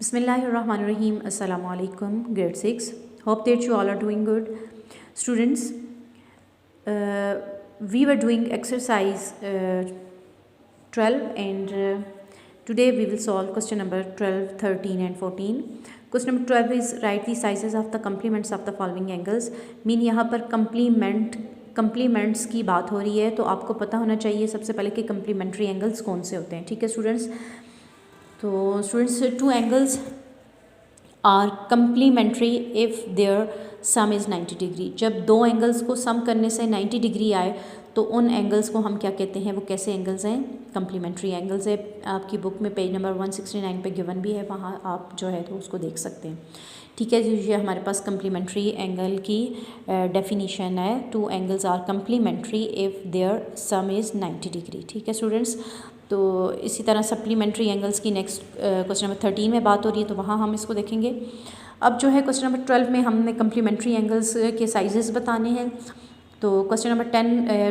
Bismillahirrahmanirrahim. Assalamu alaikum. Grade 6. Hope that you all are doing good. Students, we were doing exercise 12 and today we will solve question number 12, 13 and 14. Question number 12 is write the sizes of the complements of the following angles. Mean यहाँ पर complements की बात हो रही है, तो आपको पता होना चाहिए सबसे पहले कि complementary angles कौन से होते हैं. ठीक है स्टूडेंट्स. तो students, two angles are complementary if their sum is 90 degree. जब दो एंगल्स को सम करने से 90 डिग्री आए तो उन एंगल्स को हम क्या कहते हैं, वो कैसे एंगल्स हैं, कम्प्लीमेंट्री एंगल्स है. आपकी बुक में पेज नंबर 169 पे गिवन भी है, वहाँ आप जो है तो उसको देख सकते हैं. ठीक है, ये हमारे पास कम्प्लीमेंट्री एंगल की डेफिनीशन है. Two angles are complementary if their sum is 90 degree. ठीक है स्टूडेंट्स. तो इसी तरह सप्लीमेंट्री एंगल्स की नेक्स्ट क्वेश्चन नंबर 13 में बात हो रही है, तो वहाँ हम इसको देखेंगे. अब जो है क्वेश्चन नंबर 12 में हमने कम्प्लीमेंट्री एंगल्स के साइजेस बताने हैं. तो क्वेश्चन नंबर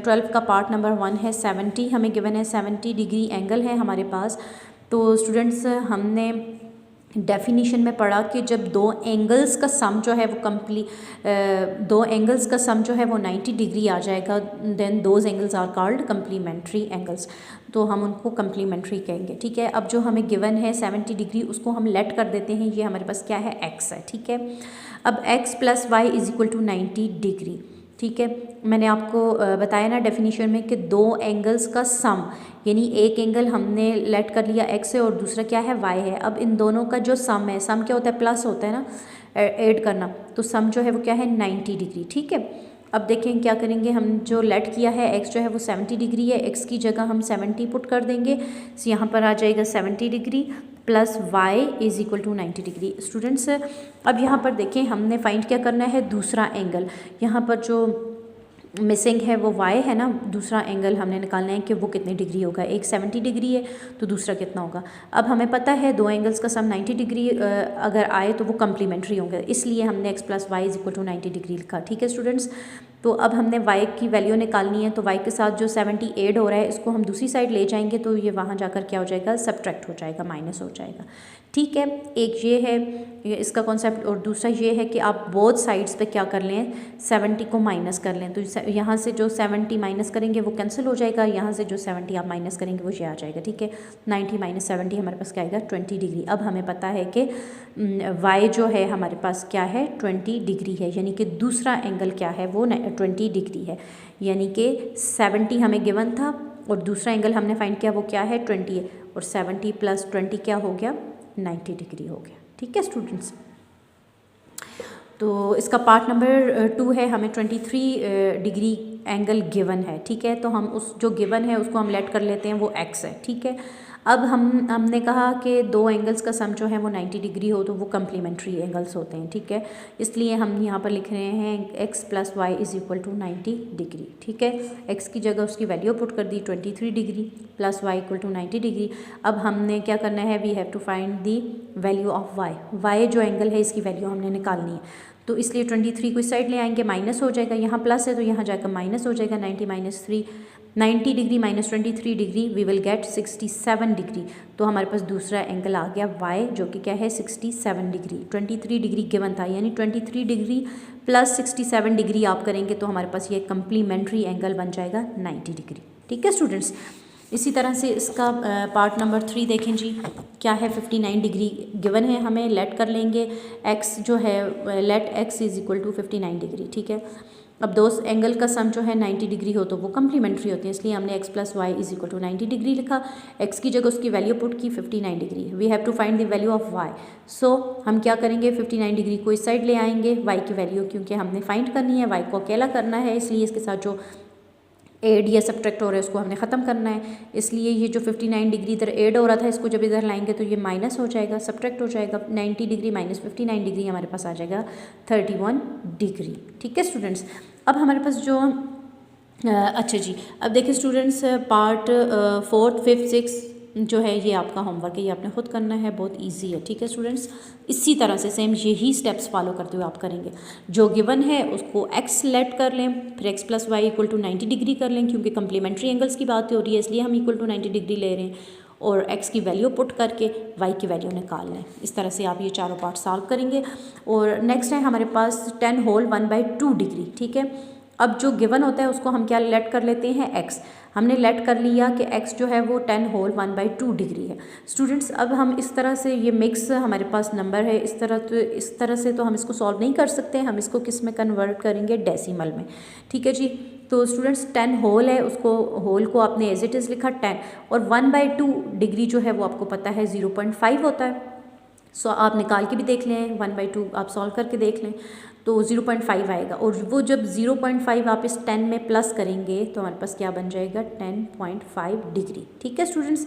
12 का पार्ट नंबर 1 है 70. हमें गिवन है 70 डिग्री एंगल है हमारे पास. तो स्टूडेंट्स, हमने डेफिनीशन में पढ़ा कि जब दो एंगल्स का सम जो है वो दो एंगल्स का सम जो है वो 90 डिग्री आ जाएगा, then those angles are called complementary angles. तो हम उनको कम्प्लीमेंट्री कहेंगे. ठीक है. अब जो हमें गिवन है 70 डिग्री, उसको हम लेट कर देते हैं. ये हमारे पास क्या है, एक्स है. ठीक है. अब x plus Y is equal to 90 degree. ठीक है. मैंने आपको बताया ना डेफिनेशन में कि दो एंगल्स का सम, यानी एक एंगल हमने लेट कर लिया एक्स है और दूसरा क्या है, वाई है. अब इन दोनों का जो सम है, सम क्या होता है, प्लस होता है ना, ऐड करना. तो सम जो है वो क्या है, 90 डिग्री. ठीक है. अब देखें क्या करेंगे, हम जो लेट किया है एक्स जो है वो 70 डिग्री है, एक्स की जगह हम 70 पुट कर देंगे. तो यहाँ पर आ जाएगा 70 degree plus y is equal to 90 degree. Students, अब यहाँ पर देखें हमने फाइंड क्या करना है, दूसरा एंगल. यहाँ पर जो मिसिंग है वो y है ना, दूसरा एंगल हमने निकालना है कि वो कितने डिग्री होगा. एक 70 डिग्री है तो दूसरा कितना होगा. अब हमें पता है दो एंगल्स का सम 90 डिग्री अगर आए तो वो कम्प्लीमेंट्री होंगे, इसलिए हमने x plus Y is equal to 90 degree लिखा. ठीक है स्टूडेंट्स. तो अब हमने y की वैल्यू निकालनी है, तो y के साथ जो 70 ऐड हो रहा है इसको हम दूसरी साइड ले जाएंगे, तो ये वहाँ जाकर क्या हो जाएगा, सब्ट्रैक्ट हो जाएगा, माइनस हो जाएगा. ठीक है. एक ये है इसका कॉन्सेप्ट, और दूसरा ये है कि आप बोथ साइड्स पे क्या कर लें, 70 को माइनस कर लें. तो यहाँ से जो 70 माइनस करेंगे वो कैंसिल हो जाएगा, यहाँ से जो 70 आप माइनस करेंगे वो ये आ जाएगा. ठीक है. 90 माइनस 70 हमारे पास क्या आएगा, 20 डिग्री. अब हमें पता है कि y जो है हमारे पास क्या है, 20 डिग्री है, यानी कि दूसरा एंगल क्या है, वो 20 डिग्री है. यानी कि 70 हमें गिवन था और दूसरा एंगल हमने फाइंड किया वो क्या है, 20 है, और 70 प्लस 20 क्या हो गया, 90 डिग्री हो गया. ठीक है स्टूडेंट्स. तो इसका पार्ट नंबर 2 है, हमें 23 डिग्री एंगल गिवन है. ठीक है. तो हम उस जो गिवन है उसको हम लेट कर लेते हैं, वो x है. ठीक है. अब हमने कहा कि दो एंगल्स का सम जो है वो 90 डिग्री हो तो वो कम्प्लीमेंट्री एंगल्स होते हैं. ठीक है. इसलिए हम यहाँ पर लिख रहे हैं x plus y is equal to 90 degree. ठीक है. x की जगह उसकी वैल्यू पुट कर दी 23 degree plus y equal to 90 degree. अब हमने क्या करना है, we have to find the value of y जो एंगल है इसकी वैल्यू हमने निकालनी है. तो इसलिए 23 को इस साइड ले आएंगे, माइनस हो जाएगा, यहाँ प्लस है तो यहाँ जाकर माइनस हो जाएगा. 90 minus 3, 90 degree minus 23 degree, we will get 67 degree. तो हमारे पास दूसरा एंगल आ गया y, जो कि क्या है, 67 डिग्री. 23 डिग्री गिवन था, यानी 23 डिग्री प्लस 67 डिग्री आप करेंगे तो हमारे पास ये कम्प्लीमेंट्री एंगल बन जाएगा 90 डिग्री. ठीक है स्टूडेंट्स. इसी तरह से इसका पार्ट नंबर 3 देखें जी, क्या है, 59 डिग्री गिवन है हमें, लेट कर लेंगे x जो है, let x is equal to 59 degree. ठीक है. अब दो एंगल का सम जो है 90 डिग्री हो तो वो कम्प्लीमेंट्री होती है, इसलिए हमने x plus Y is equal to 90 degree लिखा. x की जगह उसकी वैल्यू पुट की 59 degree. We have to find the value of y. So हम क्या करेंगे, 59 डिग्री को इस साइड ले आएंगे, y की वैल्यू क्योंकि हमने फाइंड करनी है, y को अकेला करना है, इसलिए इसके साथ जो एड या सब्ट्रैक्ट हो रहा है उसको हमने ख़त्म करना है. इसलिए ये जो 59 डिग्री इधर एड हो रहा था, इसको जब इधर लाएंगे तो ये माइनस हो जाएगा, सब्ट्रैक्ट हो जाएगा. 90 डिग्री माइनस 59 डिग्री हमारे पास आ जाएगा 31 डिग्री. ठीक है स्टूडेंट्स. अब हमारे पास जो अच्छा जी, अब देखिए स्टूडेंट्स, पार्ट 4, 5, 6 जो है ये आपका होमवर्क है, ये आपने खुद करना है, बहुत इजी है. ठीक है स्टूडेंट्स. इसी तरह से सेम यही स्टेप्स फॉलो करते हुए आप करेंगे. जो गिवन है उसको x लेट कर लें, फिर x plus y equal to 90 degree कर लें, क्योंकि कम्प्लीमेंट्री एंगल्स की बात हो रही है इसलिए हम इक्वल टू 90 डिग्री ले रहे हैं. और x की वैल्यू पुट करके y की वैल्यू निकाल लें। इस तरह से आप ये चारों पार्ट सॉल्व करेंगे। और नेक्स्ट है हमारे पास 10 होल 1/2 डिग्री, ठीक है। अब जो गिवन होता है उसको हम क्या लेट कर लेते हैं, x। हमने लेट कर लिया कि x जो है वो 10 होल 1/2 डिग्री है। स्टूडेंट्स अब हम इस तरह से ये मिक्स हमारे पास नंबर है, इस तरह से तो हम इसको सॉल्व नहीं कर सकते, हम इसको किस में कन्वर्ट करेंगे, डेसिमल में, ठीक है जी। तो स्टूडेंट्स 10 होल है, उसको होल को आपने एज इट इज़ लिखा 10, और 1/2 डिग्री जो है वो आपको पता है 0.5 होता है। सो आप निकाल के भी देख लें, 1/2 आप सॉल्व करके देख लें तो 0.5 आएगा। और वो जब 0.5 आप इस 10 में प्लस करेंगे तो हमारे पास क्या बन जाएगा, 10.5 डिग्री, ठीक है स्टूडेंट्स।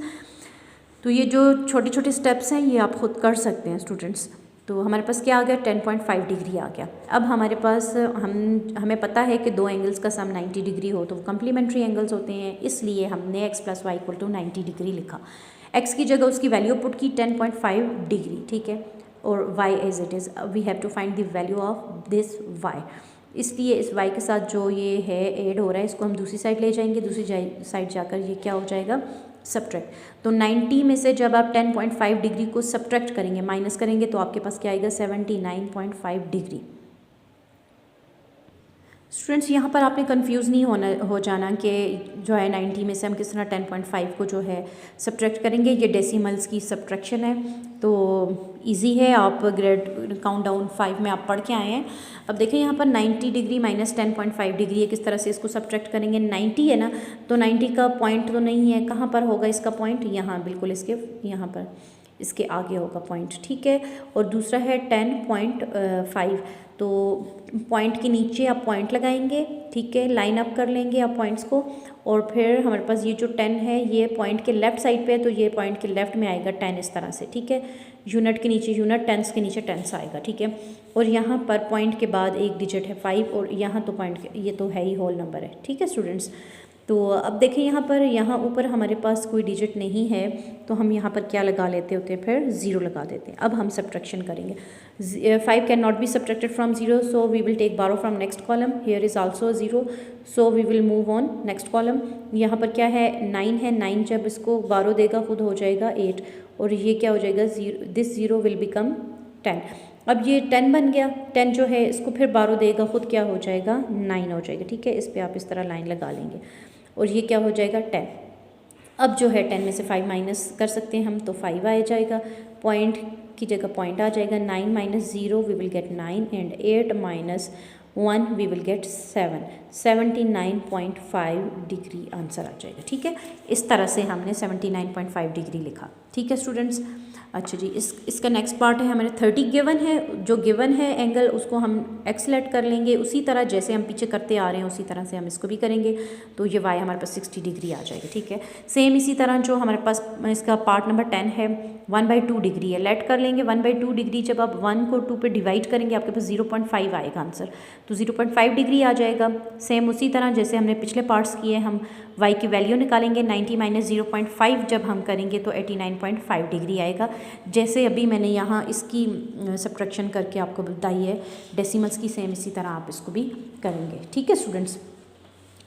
तो ये जो छोटे छोटे स्टेप्स हैं ये आप खुद कर सकते हैं स्टूडेंट्स। तो हमारे पास क्या आ गया, 10.5 डिग्री आ गया। अब हमारे पास हमें पता है कि दो एंगल्स का सम 90 डिग्री हो तो वो कम्प्लीमेंट्री एंगल्स होते हैं, इसलिए हमने x + y = 90 डिग्री लिखा। x की जगह उसकी वैल्यू पुट की 10.5 डिग्री, ठीक है, और y as it is we have to find the value of this y। इसलिए इस y के साथ जो ये है ऐड हो रहा है इसको हम दूसरी साइड ले जाएंगे, दूसरी साइड जाकर ये क्या हो जाएगा, सब्ट्रैक्ट। तो 90 में से जब आप 10.5 डिग्री को सब्ट्रैक्ट करेंगे, माइनस करेंगे, तो आपके पास क्या आएगा, 79.5 डिग्री। स्टूडेंट्स यहाँ पर आपने कंफ्यूज नहीं हो जाना कि जो है 90 में से हम किस तरह 10.5 को जो है सब्ट्रैक्ट करेंगे। ये डेसिमल्स की सब्ट्रैक्शन है, तो इजी है, आप ग्रेड काउंटडाउन 5 में आप पढ़ के आए हैं। अब देखिए यहाँ पर 90 डिग्री माइनस 10.5 डिग्री है, किस तरह से इसको सब्ट्रैक्ट करेंगे। 90 है ना, तो 90 का पॉइंट तो नहीं है, कहाँ पर होगा इसका पॉइंट, यहाँ बिल्कुल इसके यहाँ पर इसके आगे होगा पॉइंट, ठीक है। और दूसरा है 10.5, तो पॉइंट के नीचे आप पॉइंट लगाएंगे, ठीक है, लाइन अप कर लेंगे आप पॉइंट्स को, और फिर हमारे पास ये जो 10 है ये पॉइंट के लेफ़्ट साइड पे है, तो ये पॉइंट के लेफ़्ट में आएगा 10 इस तरह से, ठीक है। यूनिट के नीचे यूनिट, टेंस के नीचे टेंस आएगा, ठीक है। और यहाँ पर पॉइंट के बाद एक डिजिट है 5, और यहाँ तो पॉइंट ये तो है ही होल नंबर है, ठीक है स्टूडेंट्स। तो अब देखें यहाँ पर, यहाँ ऊपर हमारे पास कोई डिजिट नहीं है, तो हम यहाँ पर क्या लगा लेते होते हैं, फिर 0 लगा देते हैं। अब हम सब्ट्रैक्शन करेंगे। 5 can not be subtracted from 0, so we will take borrow from next column. Here is also 0, so we will move on next column. यहाँ पर क्या है, 9 है, 9 जब इसको बारो देगा खुद हो जाएगा 8, और ये क्या हो जाएगा, 0, दिस 0 विल बिकम 10। अब ये 10 बन गया, 10 जो है इसको फिर बारो देगा खुद क्या हो जाएगा, 9 हो जाएगा, ठीक है। इस पर आप इस तरह लाइन लगा लेंगे, और ये क्या हो जाएगा, 10। अब जो है 10 में से 5 माइनस कर सकते हैं हम, तो 5 आ जाएगा, पॉइंट की जगह पॉइंट आ जाएगा। 9 - 0 we will get 9, and 8 - 1 we will get 7। 79.5 degree answer आ जाएगा, ठीक है। इस तरह से हमने 79.5 डिग्री लिखा, ठीक है स्टूडेंट्स। अच्छा जी, इसका नेक्स्ट पार्ट है हमारे 30 गिवन है। जो गिवन है एंगल उसको हम एक्सलेट कर लेंगे, उसी तरह जैसे हम पीछे करते आ रहे हैं उसी तरह से हम इसको भी करेंगे, तो ये वाई हमारे पास 60 डिग्री आ जाएगा, ठीक है। सेम इसी तरह जो हमारे पास इसका पार्ट नंबर 10 है, 1/2 डिग्री है, लेट कर लेंगे। 1/2 डिग्री जब आप 1 को 2 पे डिवाइड करेंगे आपके पास 0.5 आएगा आंसर, तो 0.5 डिग्री आ जाएगा। सेम उसी तरह जैसे हमने पिछले पार्ट्स किए, हम y की वैल्यू निकालेंगे। 90 - 0.5 जब हम करेंगे तो 89.5 डिग्री आएगा। जैसे अभी मैंने यहाँ इसकी सब्ट्रैक्शन करके आपको बताई है डेसिमल्स की, सेम इसी तरह आप इसको भी करेंगे, ठीक है स्टूडेंट्स।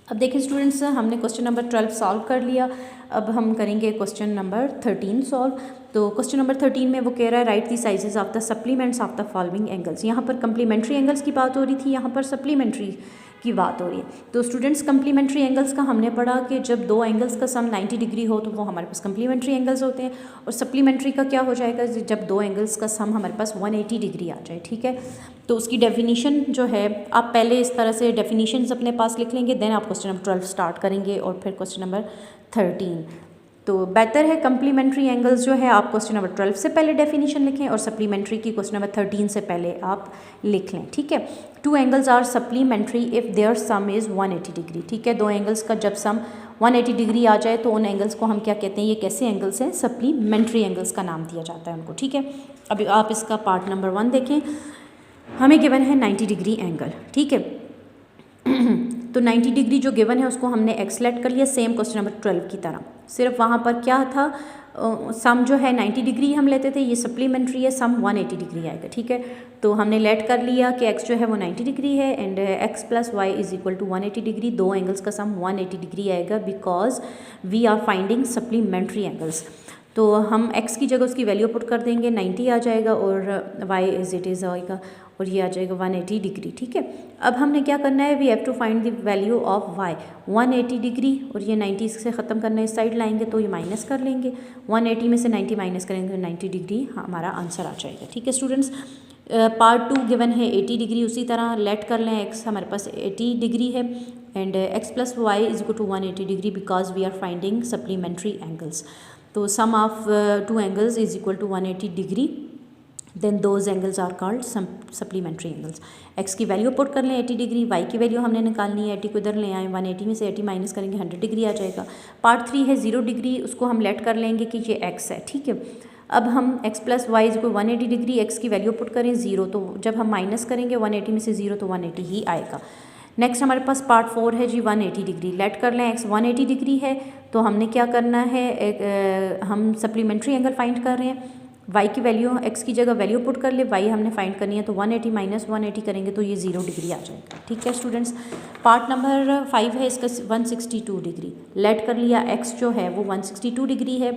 अब देखिए स्टूडेंट्स, हमने क्वेश्चन नंबर 12 सॉल्व कर लिया। अब हम करेंगे क्वेश्चन नंबर 13 सॉल्व। तो क्वेश्चन नंबर 13 में वो कह रहा है right the sizes of the supplements of the following angles. यहाँ पर कम्प्लीमेंट्री एंगल्स की बात हो रही थी, यहाँ पर सप्लीमेंट्री की बात हो रही है। तो स्टूडेंट्स कम्प्लीमेंट्री एंगल्स का हमने पढ़ा कि जब दो एंगल्स का सम 90 डिग्री हो तो वो हमारे पास कम्प्लीमेंट्री एंगल्स होते हैं, और सप्लीमेंट्री का क्या हो जाएगा, जब दो एंगल्स का सम हमारे पास 180 डिग्री आ जाए, ठीक है। तो उसकी डेफिनीशन जो है, आप पहले इस तरह से डेफिनीशंस अपने पास लिख लेंगे, देन आप क्वेश्चन नंबर 12 स्टार्ट करेंगे, और फिर क्वेश्चन नंबर 13। तो बेहतर है कम्प्लीमेंट्री एंगल्स जो है आप क्वेश्चन नंबर 12 से पहले डेफिनेशन लिखें, और सप्लीमेंट्री की क्वेश्चन नंबर 13 से पहले आप लिख लें, ठीक है। 2 angles are supplementary if their sum is 180 degree, ठीक है। दो एंगल्स का जब सम 180 डिग्री आ जाए तो उन एंगल्स को हम क्या कहते हैं, ये कैसे एंगल्स हैं, सप्लीमेंट्री एंगल्स का नाम दिया जाता है उनको, ठीक है। अभी आप इसका पार्ट नंबर 1 देखें, हमें गिवन है 90 डिग्री एंगल, ठीक है। तो 90 डिग्री जो गिवन है उसको हमने एक्सलेट कर लिया, सेम क्वेश्चन नंबर 12 की तरह। सिर्फ वहाँ पर क्या था, सम जो है 90 डिग्री हम लेते थे, ये सप्लीमेंट्री है, सम 180 डिग्री आएगा। ठीक है, तो हमने लेट कर लिया कि x जो है वो 90 डिग्री है and x plus Y is equal to 180 degree. दो एंगल्स का सम 180 डिग्री आएगा because we are finding supplementary angles. तो हम x की जगह उसकी वैल्यू पुट कर देंगे, 90 आ जाएगा और y इज इट इज़ आएगा और ये आ जाएगा 180 डिग्री। ठीक है, अब हमने क्या करना है, we have to find the value of y। 180 degree और ये 90 से ख़त्म करना है, इस साइड लाएंगे तो ये माइनस कर लेंगे, 180 में से 90 माइनस करेंगे तो 90 डिग्री हमारा आंसर आ जाएगा। ठीक है स्टूडेंट्स, पार्ट 2 गिवन है 80 डिग्री, उसी तरह लेट कर लें x हमारे पास 80 डिग्री है and x plus Y is equal to 180 degree because we are finding supplementary angles. तो sum of two angles is equal to 180 degree, then those angles are called supplementary angles. x की value put कर लें 80 degree, y की value हमने निकालनी है, 80 को इधर ले आए, 180 में से 80 माइनस करेंगे 100 डिग्री आ जाएगा। पार्ट 3 है 0 डिग्री, उसको हम लेट कर लेंगे कि ये x है। ठीक है, अब हम x प्लस वाई इज को 180 डिग्री, x की वैल्यू पुट करें 0, तो जब हम माइनस करेंगे 180 में से 0 तो 180 ही आएगा। नेक्स्ट हमारे पास पार्ट 4 है जी 180 डिग्री, लेट कर लें x 180 डिग्री है, तो हमने क्या करना है, हम सप्लीमेंट्री एंगल फाइंड कर रहे हैं, y की वैल्यू x की जगह वैल्यू पुट कर ले, y हमने फाइंड करनी है, तो 180 माइनस 180 करेंगे तो ये 0 डिग्री आ जाएगा। ठीक है स्टूडेंट्स, पार्ट नंबर 5 है इसका 162 डिग्री, लेट कर लिया, x जो है वो 162 डिग्री है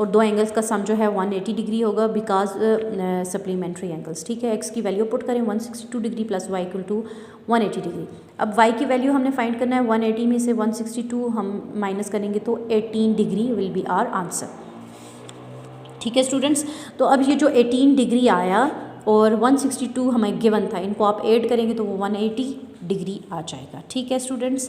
और दो एंगल्स का सम जो है 180 डिग्री होगा बिकॉज सप्लीमेंट्री एंगल्स। ठीक है, x की वैल्यू पुट करें 162 degree plus y equal to 180 degree. अब y की वैल्यू हमने फाइंड करना है, 180 में से 162 हम माइनस करेंगे तो 18 degree will be our answer. ठीक है स्टूडेंट्स, तो अब ये जो 18 डिग्री आया और 162 हमें गिवन था, इनको आप ऐड करेंगे तो वो 180 डिग्री आ जाएगा। ठीक है स्टूडेंट्स,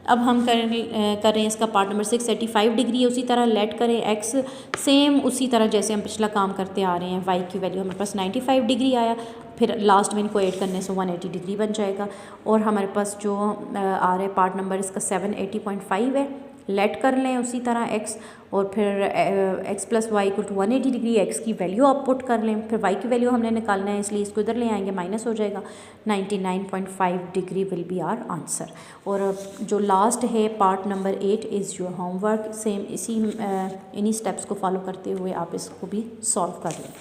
अब हम कर रहे हैं इसका पार्ट नंबर 6, 85 डिग्री है, उसी तरह लेट करें x सेम उसी तरह जैसे हम पिछला काम करते आ रहे हैं। y की वैल्यू हमारे पास 95 डिग्री आया, फिर लास्ट में इनको ऐड करने से 180 डिग्री बन जाएगा और हमारे पास जो आ रहा है पार्ट नंबर इसका 780.5 है, लेट कर लें उसी तरह x और फिर x plus y equal to 180 degree, x की वैल्यू आप पुट कर लें, फिर y की वैल्यू हमने निकालना है इसलिए इसको इधर ले आएंगे, माइनस हो जाएगा, 99.5 degree will be our answer. और जो लास्ट है part number 8 is your homework, same इन्हीं स्टेप्स को फॉलो करते हुए आप इसको भी सॉल्व कर लें।